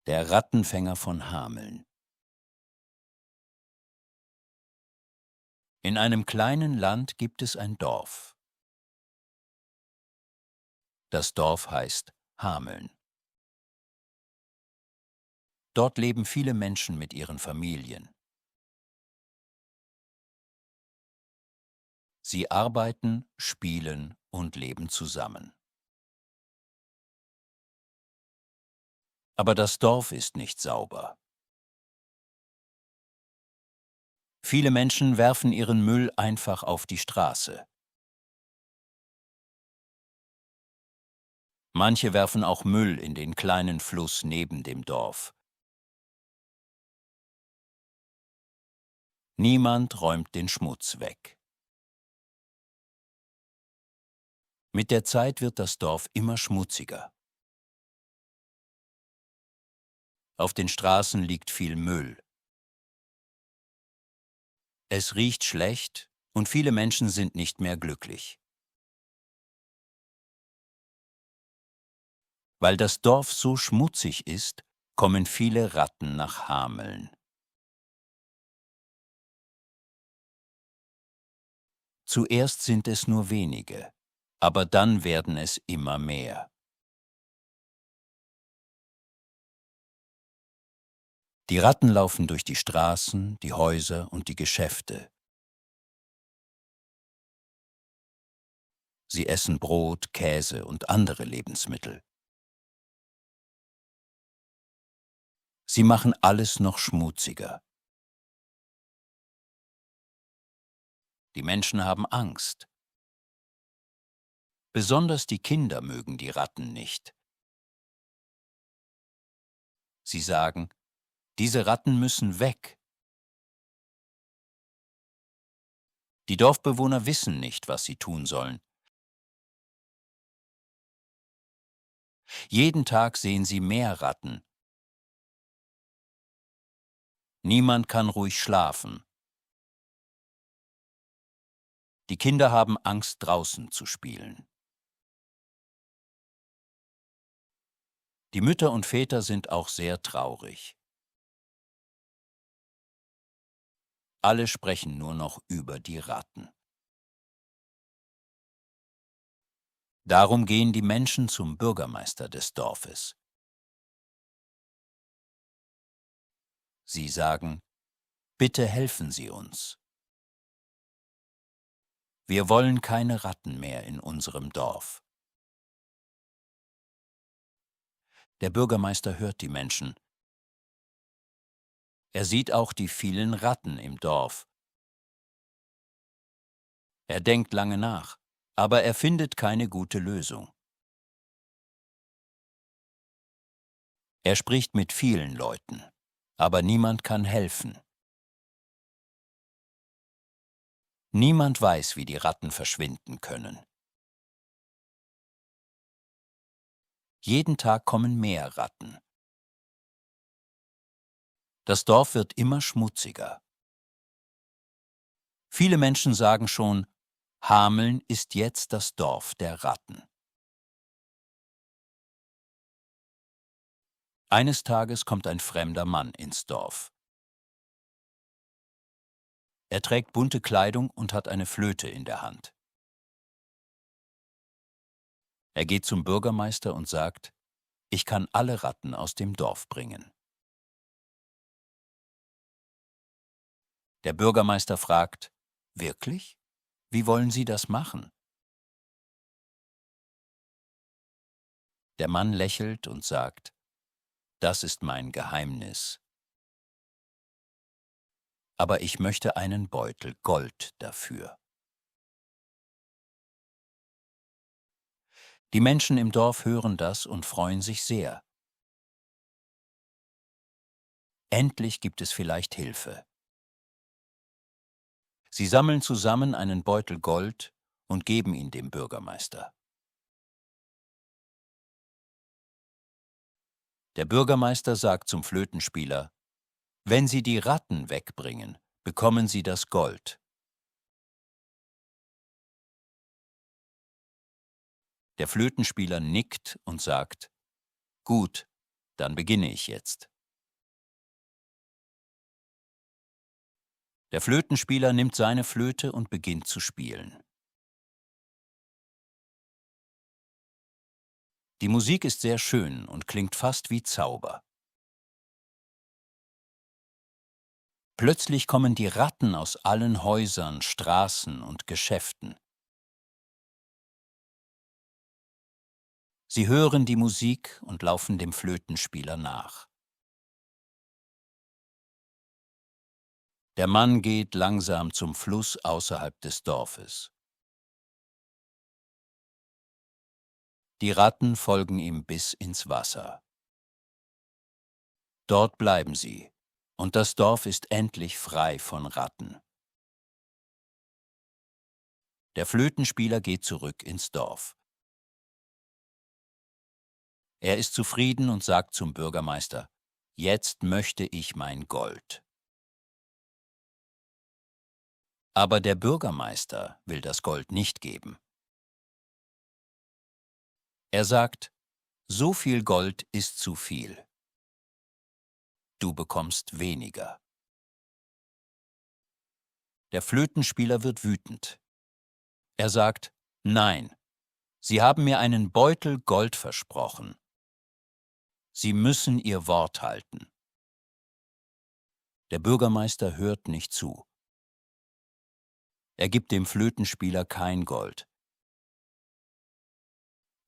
Der Rattenfänger von Hameln. In einem kleinen Land gibt es ein Dorf. Das Dorf heißt Hameln. Dort leben viele Menschen mit ihren Familien. Sie arbeiten, spielen und leben zusammen. Aber das Dorf ist nicht sauber. Viele Menschen werfen ihren Müll einfach auf die Straße. Manche werfen auch Müll in den kleinen Fluss neben dem Dorf. Niemand räumt den Schmutz weg. Mit der Zeit wird das Dorf immer schmutziger. Auf den Straßen liegt viel Müll. Es riecht schlecht und viele Menschen sind nicht mehr glücklich. Weil das Dorf so schmutzig ist, kommen viele Ratten nach Hameln. Zuerst sind es nur wenige, aber dann werden es immer mehr. Die Ratten laufen durch die Straßen, die Häuser und die Geschäfte. Sie essen Brot, Käse und andere Lebensmittel. Sie machen alles noch schmutziger. Die Menschen haben Angst. Besonders die Kinder mögen die Ratten nicht. Sie sagen, diese Ratten müssen weg. Die Dorfbewohner wissen nicht, was sie tun sollen. Jeden Tag sehen sie mehr Ratten. Niemand kann ruhig schlafen. Die Kinder haben Angst, draußen zu spielen. Die Mütter und Väter sind auch sehr traurig. Alle sprechen nur noch über die Ratten. Darum gehen die Menschen zum Bürgermeister des Dorfes. Sie sagen, bitte helfen Sie uns. Wir wollen keine Ratten mehr in unserem Dorf. Der Bürgermeister hört die Menschen. Er sieht auch die vielen Ratten im Dorf. Er denkt lange nach, aber er findet keine gute Lösung. Er spricht mit vielen Leuten, aber niemand kann helfen. Niemand weiß, wie die Ratten verschwinden können. Jeden Tag kommen mehr Ratten. Das Dorf wird immer schmutziger. Viele Menschen sagen schon, Hameln ist jetzt das Dorf der Ratten. Eines Tages kommt ein fremder Mann ins Dorf. Er trägt bunte Kleidung und hat eine Flöte in der Hand. Er geht zum Bürgermeister und sagt, ich kann alle Ratten aus dem Dorf bringen. Der Bürgermeister fragt, wirklich? Wie wollen Sie das machen? Der Mann lächelt und sagt, das ist mein Geheimnis. Aber ich möchte einen Beutel Gold dafür. Die Menschen im Dorf hören das und freuen sich sehr. Endlich gibt es vielleicht Hilfe. Sie sammeln zusammen einen Beutel Gold und geben ihn dem Bürgermeister. Der Bürgermeister sagt zum Flötenspieler, wenn Sie die Ratten wegbringen, bekommen Sie das Gold. Der Flötenspieler nickt und sagt, gut, Dann beginne ich jetzt. Der Flötenspieler nimmt seine Flöte und beginnt zu spielen. Die Musik ist sehr schön und klingt fast wie Zauber. Plötzlich kommen die Ratten aus allen Häusern, Straßen und Geschäften. Sie hören die Musik und laufen dem Flötenspieler nach. Der Mann geht langsam zum Fluss außerhalb des Dorfes. Die Ratten folgen ihm bis ins Wasser. Dort bleiben sie, und das Dorf ist endlich frei von Ratten. Der Flötenspieler geht zurück ins Dorf. Er ist zufrieden und sagt zum Bürgermeister: Jetzt möchte ich mein Gold. Aber der Bürgermeister will das Gold nicht geben. Er sagt: So viel Gold ist zu viel. Du bekommst weniger. Der Flötenspieler wird wütend. Er sagt: Nein, Sie haben mir einen Beutel Gold versprochen. Sie müssen Ihr Wort halten. Der Bürgermeister hört nicht zu. Er gibt dem Flötenspieler kein Gold.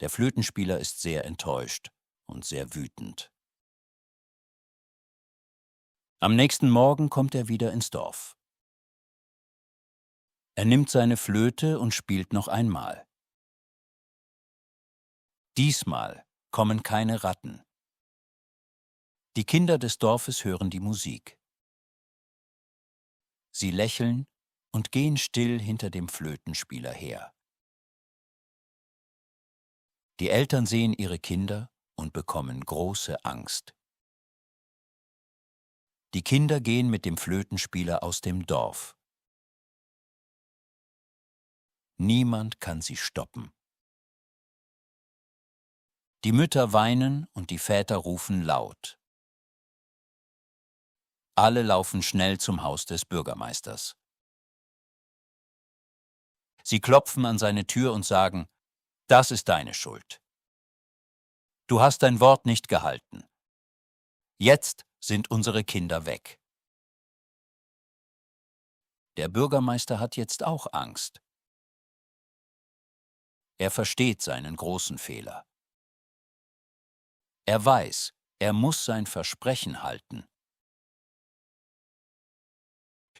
Der Flötenspieler ist sehr enttäuscht und sehr wütend. Am nächsten Morgen kommt er wieder ins Dorf. Er nimmt seine Flöte und spielt noch einmal. Diesmal kommen keine Ratten. Die Kinder des Dorfes hören die Musik. Sie lächeln und gehen still hinter dem Flötenspieler her. Die Eltern sehen ihre Kinder und bekommen große Angst. Die Kinder gehen mit dem Flötenspieler aus dem Dorf. Niemand kann sie stoppen. Die Mütter weinen und die Väter rufen laut. Alle laufen schnell zum Haus des Bürgermeisters. Sie klopfen an seine Tür und sagen: Das ist deine Schuld. Du hast dein Wort nicht gehalten. Jetzt sind unsere Kinder weg. Der Bürgermeister hat jetzt auch Angst. Er versteht seinen großen Fehler. Er weiß, er muss sein Versprechen halten.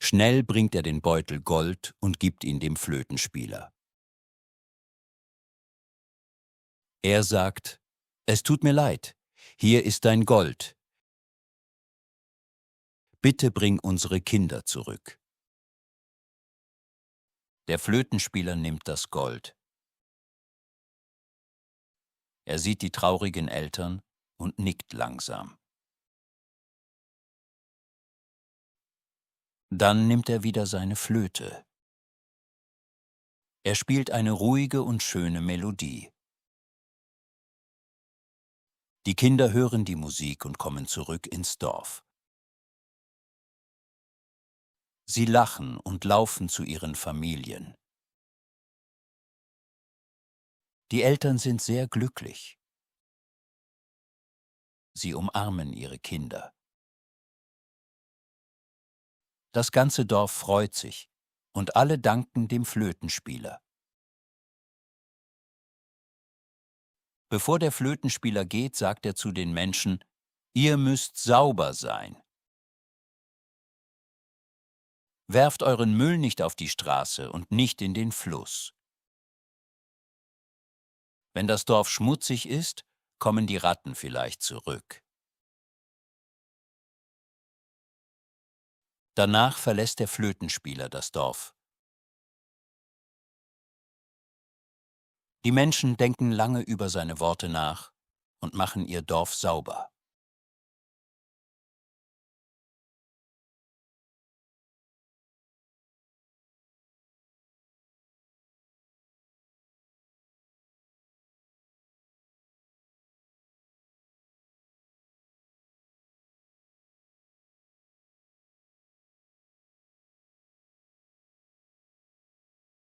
Schnell bringt er den Beutel Gold und gibt ihn dem Flötenspieler. Er sagt: Es tut mir leid, hier ist dein Gold. Bitte bring unsere Kinder zurück. Der Flötenspieler nimmt das Gold. Er sieht die traurigen Eltern und nickt langsam. Dann nimmt er wieder seine Flöte. Er spielt eine ruhige und schöne Melodie. Die Kinder hören die Musik und kommen zurück ins Dorf. Sie lachen und laufen zu ihren Familien. Die Eltern sind sehr glücklich. Sie umarmen ihre Kinder. Das ganze Dorf freut sich und alle danken dem Flötenspieler. Bevor der Flötenspieler geht, sagt er zu den Menschen: Ihr müsst sauber sein. Werft euren Müll nicht auf die Straße und nicht in den Fluss. Wenn das Dorf schmutzig ist, kommen die Ratten vielleicht zurück. Danach verlässt der Flötenspieler das Dorf. Die Menschen denken lange über seine Worte nach und machen ihr Dorf sauber.